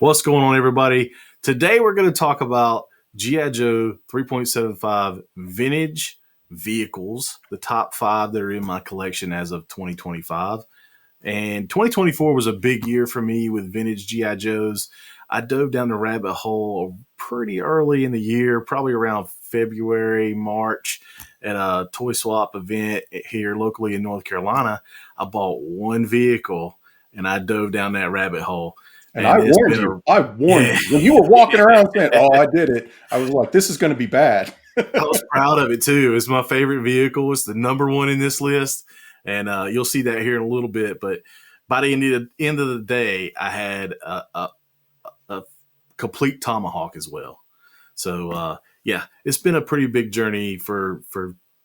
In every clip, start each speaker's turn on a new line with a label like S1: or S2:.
S1: What's going on, everybody? Today we're going to talk about G.I. Joe 3.75 vintage vehicles, the top 5 that are in my collection as of 2025. And 2024 was a big year for me with vintage G.I. Joes. I dove down the rabbit hole pretty early in the year, probably around February, March, at a toy swap event here locally in North Carolina. I bought one vehicle and I dove down that rabbit hole.
S2: And I warned you. I warned you. When you were walking around saying, "Oh, I did it," I was like, "This is going to be bad."
S1: I was proud of it too. It's my favorite vehicle. It's the number one in this list, and you'll see that here in a little bit. But by the end of the day, I had a complete Tomahawk as well. So yeah, it's been a pretty big journey for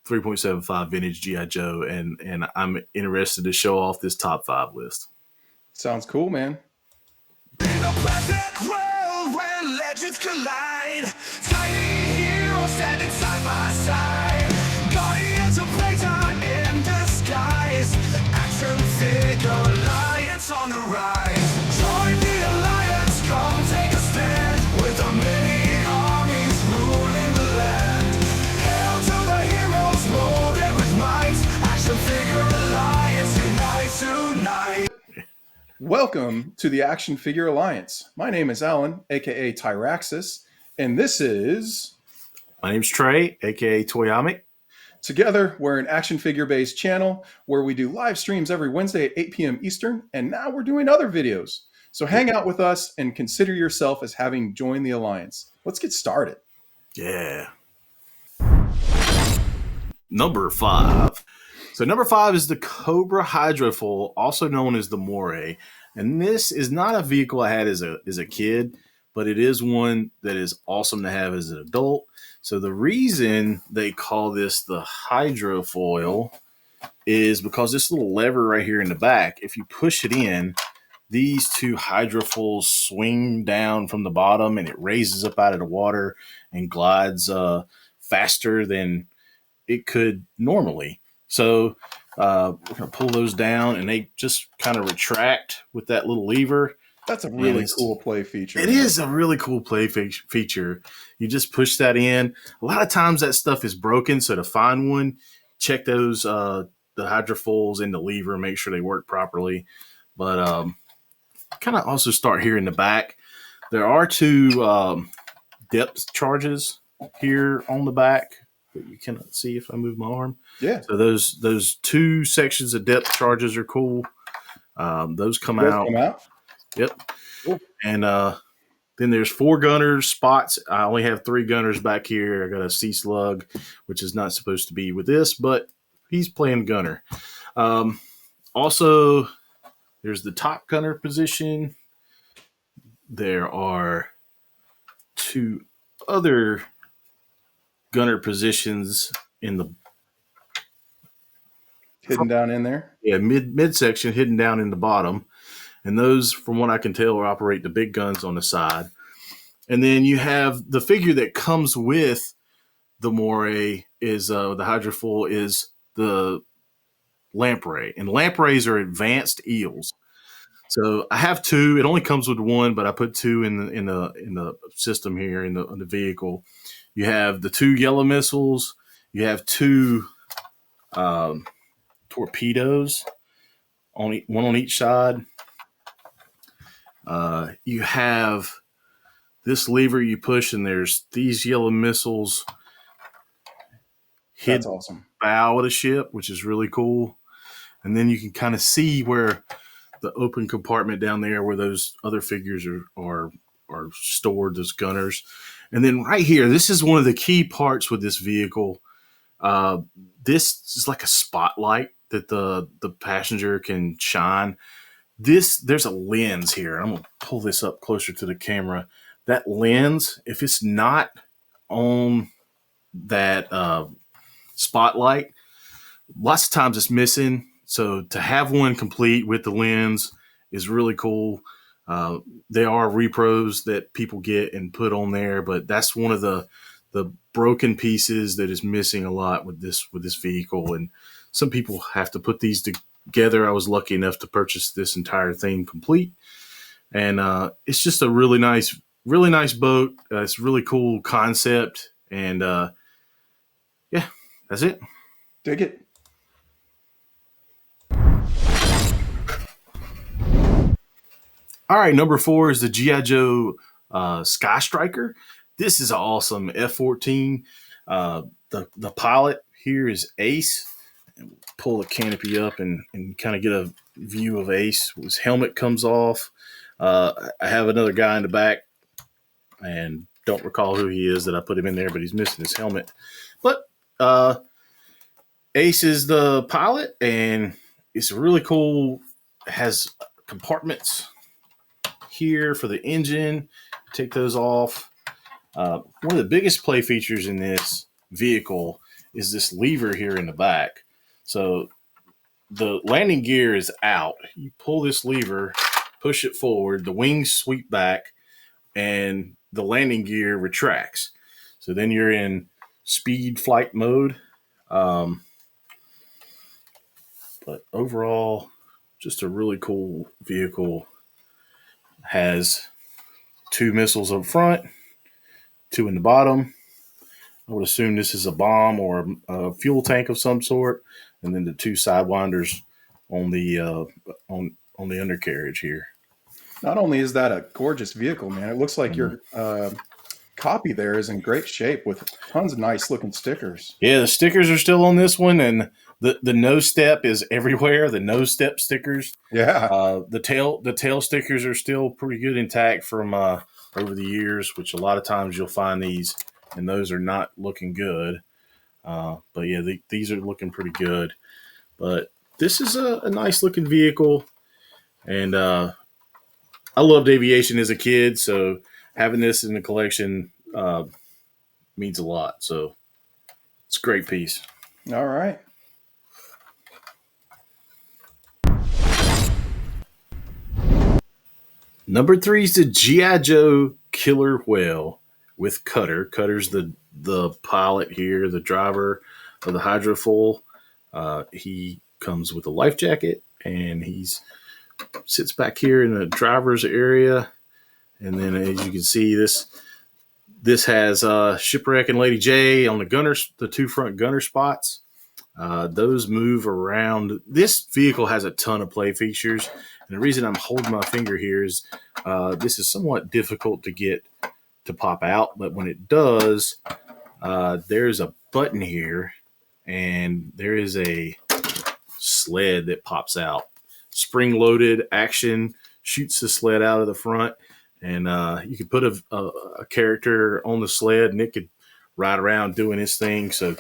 S1: 3.75 vintage G.I. Joe, and I'm interested to show off this top 5 list.
S2: Sounds cool, man.
S3: In a perfect world where legends collide, tiny heroes standing side by side, guardians of playtime in disguise, action figure alliance on the rise. Join the alliance, come take a stand, with the many armies ruling the land. Hail to the heroes, loaded with might, action figure alliance, unite tonight.
S2: Welcome to the Action Figure Alliance. My name is Alan, aka Tyraxis, and this is...
S1: My name's Trey, aka Toyomic.
S2: Together, we're an action figure-based channel where we do live streams every Wednesday at 8 p.m. Eastern, and now we're doing other videos. So hang out with us and consider yourself as having joined the Alliance. Let's get started.
S1: Yeah. Number 5. So number 5 is the Cobra Hydrofoil, also known as the Moray. And this is not a vehicle I had as a kid, but it is one that is awesome to have as an adult. So the reason they call this the Hydrofoil is because this little lever right here in the back, if you push it in, these two hydrofoils swing down from the bottom and it raises up out of the water and glides faster than it could normally. So we're going to pull those down and they just kind of retract with that little lever.
S2: That's a really cool play feature.
S1: It is a really cool play feature. You just push that in. A lot of times that stuff is broken. So to find one, check those, the hydrofoils in the lever, make sure they work properly. But kind of also start here in the back. There are 2 depth charges here on the back. You cannot see if I move my arm.
S2: Yeah.
S1: So those 2 sections of depth charges are cool. Those come out. Yep.
S2: Cool.
S1: And then there's 4 gunners spots. I only have 3 gunners back here. I got a sea slug, which is not supposed to be with this, but he's playing gunner. Also, there's the top gunner position. There are 2 other gunner positions in the
S2: hidden down in there.
S1: Yeah, midsection hidden down in the bottom. And those, from what I can tell, will operate the big guns on the side. And then you have the figure that comes with the Moray is the Hydrofoil is the lamprey. And lampreys are advanced eels. So I have 2. It only comes with 1, but I put 2 in the system here in the vehicle. You have the 2 yellow missiles. You have 2 torpedoes, one on each side. You have this lever you push, and there's these yellow missiles hit
S2: That's awesome.
S1: bow of the ship, which is really cool. And then you can kind of see where the open compartment down there where those other figures are stored, those gunners. And then right here, this is one of the key parts with this vehicle. This is like a spotlight that the passenger can shine. There's a lens here. I'm going to pull this up closer to the camera. That lens, if it's not on that spotlight, lots of times it's missing. So to have one complete with the lens is really cool. There are repros that people get and put on there, but that's one of the broken pieces that is missing a lot with this vehicle. And some people have to put these together. I was lucky enough to purchase this entire thing complete. and it's just a really nice boat. It's a really cool concept, and yeah, that's it.
S2: Dig it.
S1: All right, number 4 is the G.I. Joe Sky Striker. This is an awesome F-14. The pilot here is Ace. Pull the canopy up and kind of get a view of Ace. His helmet comes off. I have another guy in the back, and don't recall who he is that I put him in there, but he's missing his helmet. But Ace is the pilot, and it's really cool. It has compartments here for the engine. Take those off. One of the biggest play features in this vehicle is this lever here in the back. So the landing gear is out. You pull this lever, push it forward, the wings sweep back, and the landing gear retracts. So then you're in speed flight mode. But overall, just a really cool vehicle. Has 2 missiles up front, 2 in the bottom. I would assume this is a bomb or a fuel tank of some sort, and then the 2 sidewinders on the undercarriage here.
S2: Not only is that a gorgeous vehicle, man, it looks like your copy there is in great shape with tons of nice looking stickers.
S1: Yeah, the stickers are still on this one, and the nose step is everywhere. The nose step stickers.
S2: Yeah.
S1: The tail stickers are still pretty good intact from over the years, which a lot of times you'll find these, and those are not looking good. But yeah, these are looking pretty good. But this is a nice looking vehicle, and I loved aviation as a kid, so having this in the collection means a lot. So it's a great piece.
S2: All right.
S1: Number 3 is the G.I. Joe Killer Whale with Cutter. Cutter's the pilot here, the driver of the hydrofoil. He comes with a life jacket, and he's sits back here in the driver's area. And then, as you can see, this has Shipwreck and Lady J on the 2 front gunner spots. Those move around. This vehicle has a ton of play features. And the reason I'm holding my finger here is this is somewhat difficult to get to pop out. But when it does, there's a button here, and there is a sled that pops out. Spring-loaded action, shoots the sled out of the front. And you could put a character on the sled, and it could ride around doing his thing. So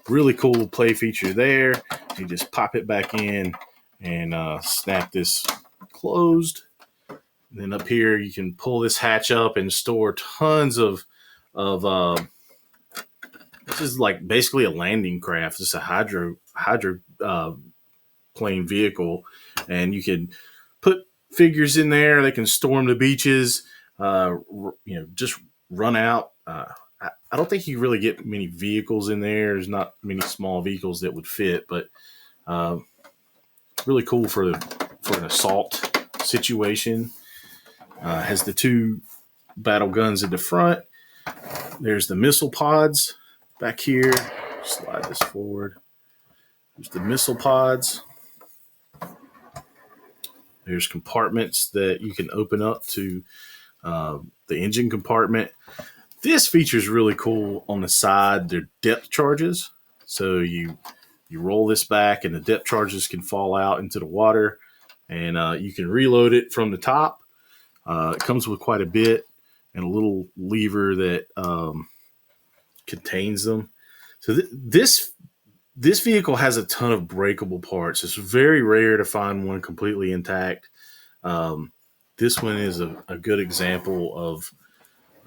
S1: really cool play feature there. You just pop it back in and snap this closed. And then up here, you can pull this hatch up and store tons of this is like basically a landing craft. It's a hydro plane vehicle, and you can put figures in there. They can storm the beaches, just run out. I don't think you really get many vehicles in there. There's not many small vehicles that would fit, but really cool for an assault situation. Has the 2 battle guns in the front. There's the missile pods back here. Slide this forward. There's the missile pods. There's compartments that you can open up to the engine compartment. This feature is really cool on the side. They're depth charges. So you roll this back, and the depth charges can fall out into the water, and you can reload it from the top. It comes with quite a bit and a little lever that contains them. So this vehicle has a ton of breakable parts. It's very rare to find one completely intact. This one is a good example of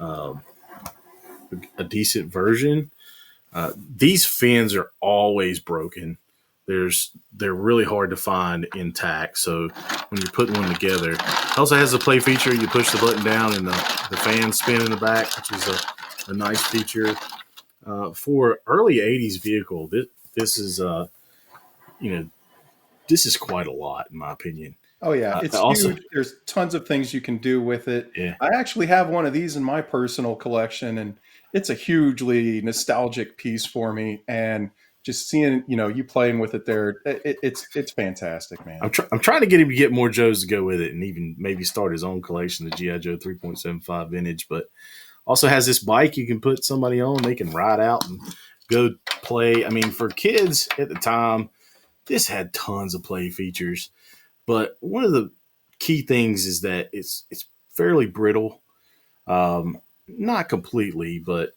S1: a decent version. These fins are always broken. They're really hard to find intact. So when you're putting one together, it also has a play feature. You push the button down and the fans spin in the back, which is a nice feature. For early 80s vehicle, this is this is quite a lot in my opinion.
S2: Oh yeah, it's
S1: Also,
S2: huge. There's tons of things you can do with it.
S1: yeah.
S2: I actually have one of these in my personal collection, and it's a hugely nostalgic piece for me. And just seeing, you playing with it there, it's fantastic, man.
S1: I'm trying to get him to get more Joes to go with it, and even maybe start his own collection, the GI Joe 3.75 vintage. But also has this bike you can put somebody on; they can ride out and go play. I mean, for kids at the time, this had tons of play features. But one of the key things is that it's fairly brittle, not completely, but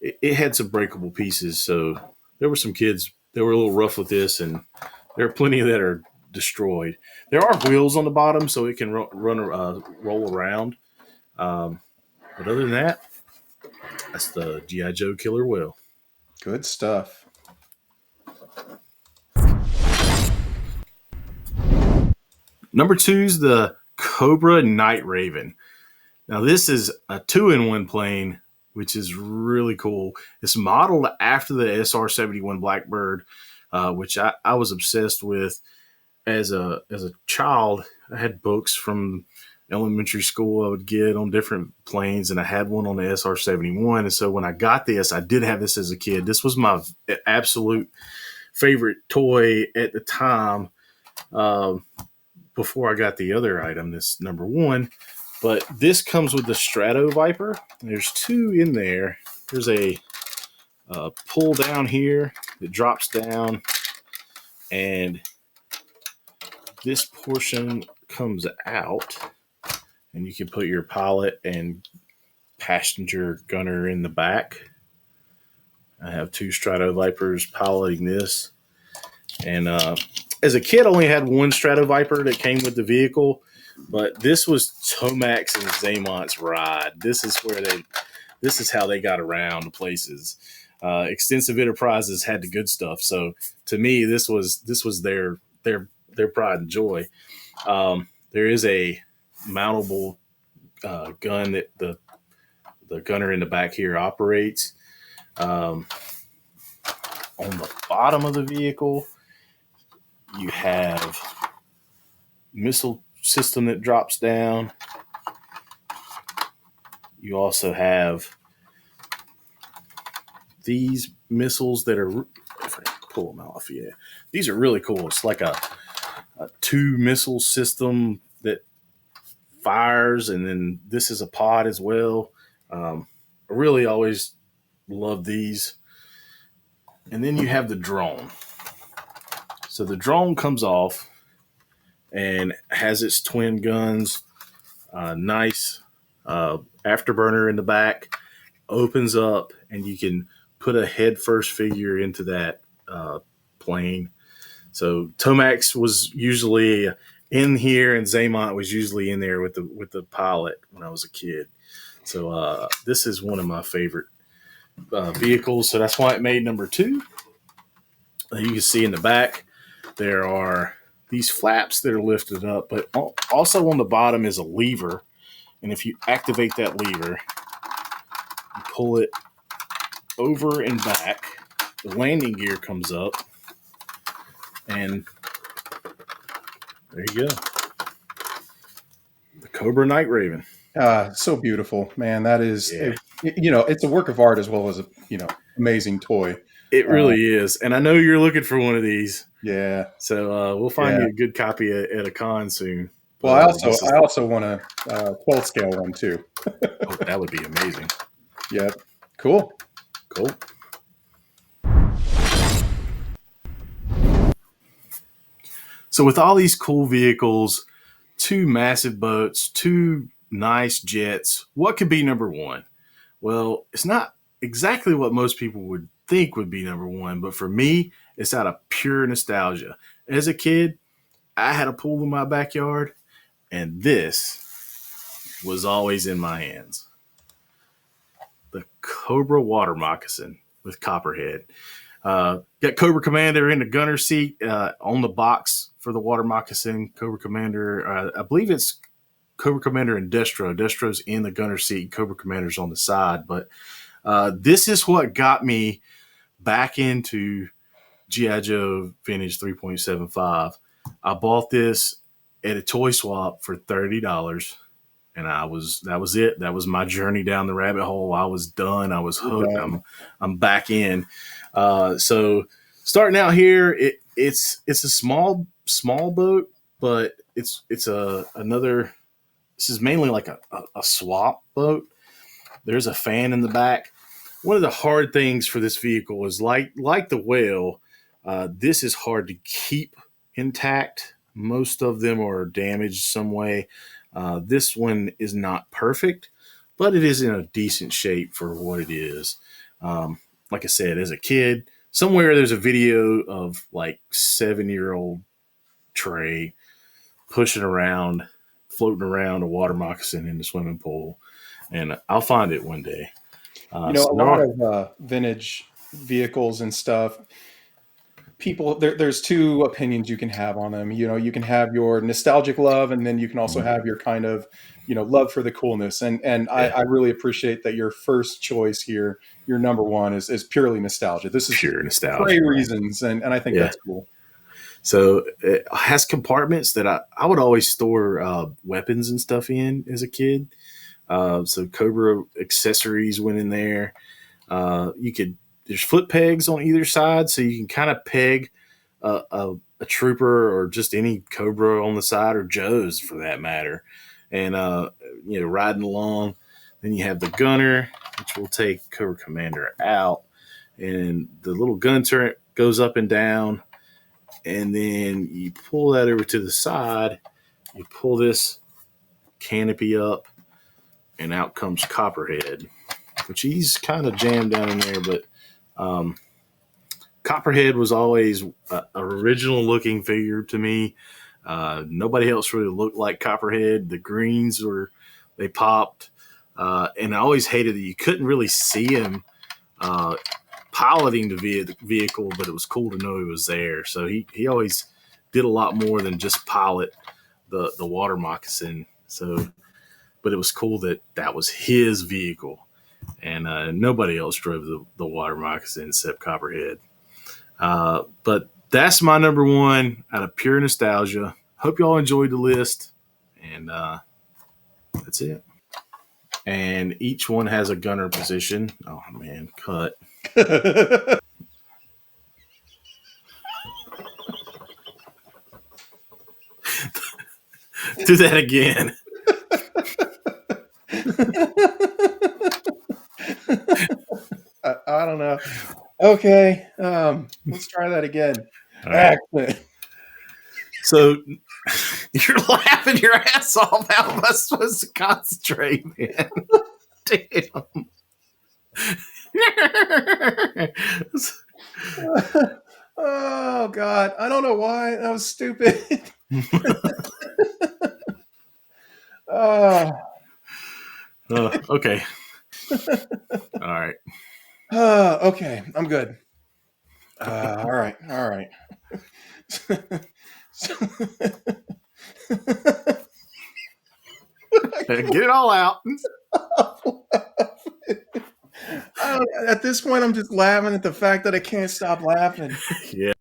S1: it had some breakable pieces. So there were some kids that were a little rough with this, and there are plenty that are destroyed. There are wheels on the bottom, so it can roll around. But other than that, that's the GI Joe Killer Whale.
S2: Good stuff.
S1: Number 2 is the Cobra Night Raven. Now this is a 2-in-1 plane, which is really cool. It's modeled after the SR-71 Blackbird, which I was obsessed with as a child. I had books from elementary school I would get on different planes, and I had one on the SR-71. And so when I got this, I did have this as a kid. This was my absolute favorite toy at the time, before I got the other item, this number 1. But this comes with the Strato Viper. There's 2 in there. There's a pull down here that drops down, and this portion comes out, and you can put your pilot and passenger gunner in the back. I have 2 Strato Vipers piloting this, and as a kid, I only had one Strato Viper that came with the vehicle, but this was Tomac's and Zamont's ride. This is how they got around places. Extensive Enterprises had the good stuff, so to me, this was their pride and joy. There is a mountable gun that the gunner in the back here operates. On the bottom of the vehicle, you have missile system that drops down. You also have these missiles that are, if I pull them off, yeah, these are really cool. It's like a 2 missile system that fires, and then this is a pod as well. I really always love these. And then you have the drone. So the drone comes off and has its twin guns, nice afterburner in the back, opens up, and you can put a head first figure into that plane. So Tomax was usually in here, and Zamont was usually in there with the pilot when I was a kid. So this is one of my favorite vehicles. So that's why it made number 2. You can see in the back there are these flaps that are lifted up, but also on the bottom is a lever. And if you activate that lever, you pull it over and back, the landing gear comes up, and there you go. The Cobra Night Raven.
S2: So beautiful, man. That is, it's a work of art as well as a, amazing toy.
S1: It really is. And I know you're looking for one of these.
S2: Yeah.
S1: So we'll find you a good copy at a con soon.
S2: Well, I also want a 12 scale one too.
S1: Oh, that would be amazing.
S2: Yeah. Cool.
S1: So with all these cool vehicles, 2 massive boats, 2 nice jets, what could be number 1? Well, it's not exactly what most people would think would be number 1, but for me, it's out of pure nostalgia. As a kid, I had a pool in my backyard, and this was always in my hands. The Cobra Water moccasin with Copperhead. Got Cobra Commander in the gunner seat, on the box for the water moccasin. Cobra Commander, I believe it's Cobra Commander and Destro. Destro's in the gunner seat. Cobra Commander's on the side. But this is what got me back into G.I. Joe Vintage 3.75. I bought this at a toy swap for $30. And that was it. That was my journey down the rabbit hole. I was done. I was hooked.
S2: Right.
S1: I'm back in. So starting out here, it's a small boat, but it's another. This is mainly like a swap boat. There's a fan in the back. One of the hard things for this vehicle is like the Whale. This is hard to keep intact. Most of them are damaged some way. This one is not perfect, but it is in a decent shape for what it is. Like I said, as a kid, somewhere there's a video of like 7-year-old Trey pushing around, floating around a water moccasin in the swimming pool, and I'll find it one day.
S2: A lot of vintage vehicles and stuff. People, there's two opinions you can have on them. You can have your nostalgic love, and then you can also have your kind of, love for the coolness. And I really appreciate that your first choice here, your number one, is purely nostalgia. This is
S1: pure nostalgia,
S2: great reasons, and I think that's cool.
S1: So it has compartments that I would always store weapons and stuff in as a kid. So Cobra accessories went in there. There's foot pegs on either side, so you can kind of peg a trooper or just any Cobra on the side, or Joe's for that matter. And riding along, then you have the gunner, which will take Cobra Commander out, and the little gun turret goes up and down. And then you pull that over to the side, you pull this canopy up, and out comes Copperhead, which he's kind of jammed down in there. But Copperhead was always an original looking figure to me. Nobody else really looked like Copperhead. The greens they popped. And I always hated that you couldn't really see him piloting the vehicle, but it was cool to know he was there. So he always did a lot more than just pilot the water moccasin. So, but it was cool that was his vehicle, and nobody else drove the water moccasin except Copperhead. But that's my number one out of pure nostalgia. Hope y'all enjoyed the list, and that's it. And each one has a gunner position. Oh man, cut. Do that again.
S2: I don't know. Okay, let's try that again.
S1: Right.
S2: Excellent.
S1: So you're laughing your ass off. How am I supposed to concentrate, man? Damn.
S2: Oh God, I don't know why that was stupid.
S1: Okay. All right.
S2: Okay, I'm good. All right.
S1: Get it all out.
S2: At this point, I'm just laughing at the fact that I can't stop laughing.
S1: Yeah.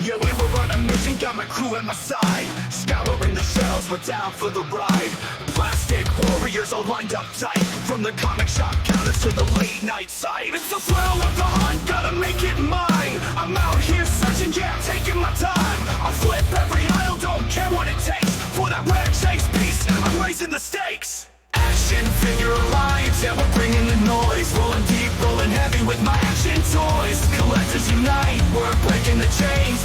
S3: Yeah, we were on a mission, got my crew at my side. Scouring the shells, we're down for the ride. Plastic warriors all lined up tight. From the comic shop counters to the late night site. It's the thrill of the hunt, gotta make it mine. I'm out here searching, yeah, taking my time. I'll flip every aisle, don't care what it takes. For that rare chase piece, I'm raising the stakes. Action figure alliance, yeah, we're bringing the noise. Rolling deep, rolling heavy with my action toys. Collectors unite, we're breaking the chains.